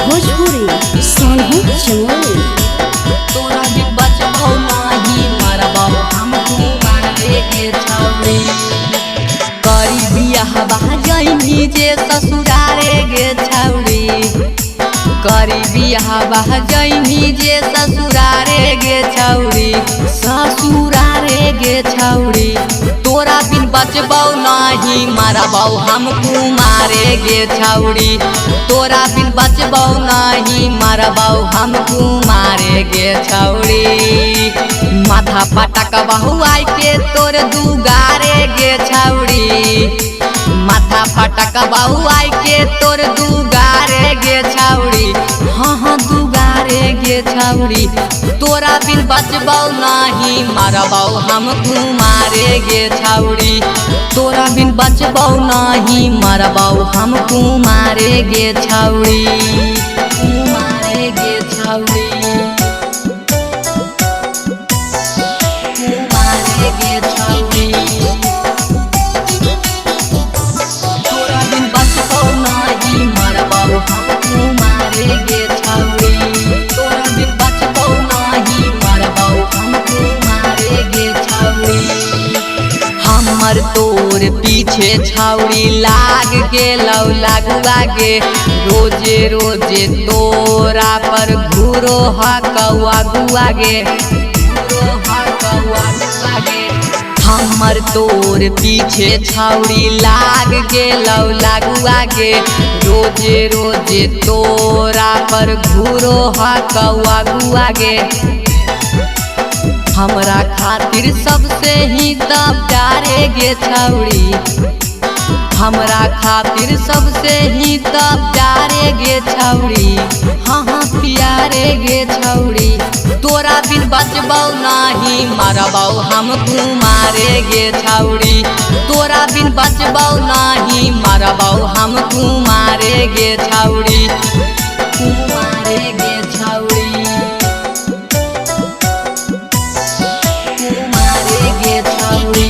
भोजपुरी सोनू चमोली। तोरा भी बचबो नाही मरबो हमको मारे के छौरी। करी बियाह बहाजैनी जे ससुरारे गे छौरी। करी बियाह बहाजैनी जे ससुरारे गे छौरी। ससुरारे गे छौरी। तोरा बिन बचबो नाही मरबो हमको मारे गे छौरी। तोरा बिन बचबो नाही मरबो हमको मारे गे छौरी। माथा पटक बहुआई के तोर दुगारे गे छौरी। माथा पटक बहुआई के तोर दुगारे गे छौरी। हाँ दुगारे गे छौरी। तोरा बिन बचबो नाही मरबो हमको मारे गे छौरी। तोरा बिन बचबो नाही मरबो हमको मारे गे छौरी। मारे गे छौरी। मारे गे छौरी। तोरा बिन बचबो नाही मरबो हमको मारे गे छौरी। तोरा बिन बचबो नाही मरबो हमको मारे गे छौरी। हमर तोर पीछे छौरी लाग गेलौ लगुआ गे। रोजे रोजे तोरा पर घूरो हकौआ गुआ गे। हमर तोर पीछे छौरी लाग गेलौ लगुआ गे। रोजे रोजे तोरा पर घूरो हकौआ गुआ गे। हमरा खातिर सबसे ही तब प्यारे गे छौरी। हमरा खातिर सबसे ही तब प्यारे गे छौरी। हाँ प्यारे गे छौरी। तोरा बिन बचबो नाही मरबो हमको मारे गे छौरी। तोरा बिन बचबो नाही मरबो हमको मारे गे छौरी। मारे गे छौरी। मारे गे छौरी।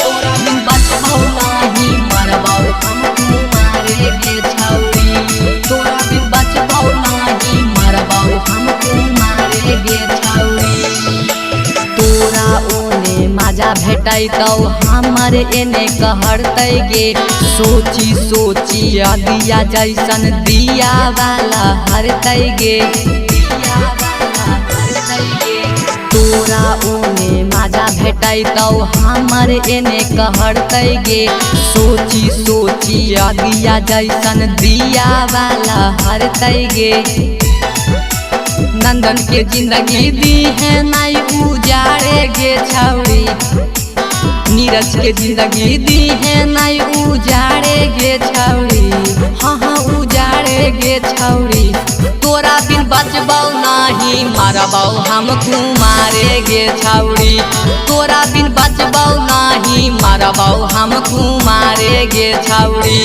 तोरा बिन बचबो नाही मरबो हमको मारे गे छौरी। तोरा बिन बचबो नाही मरबो हमको मारे गे छौरी। तोरा ओने मजा भेटैतौ हमर एने कहरतै गे। सोची सोची दिया जैसन दिया वाला हरतै गे। तोरा ओने मजा भेटैतौ हमर एने कहरतै गे। सोची सोची दिया जैसन दिया वाला हरतै गे। नंदन के जिंदगी दी है नाई उजाड़े गे छौरी। नीरज के जिंदगी दी है नाई उजाड़े गे छौरी। हाँ उजाड़े गे छौरी। तोरा बिन बचबो नाही मरबो हमको मारे गे छौरी। तोरा बिन बचबो नाही मरबो हमको मारे गे छौरी।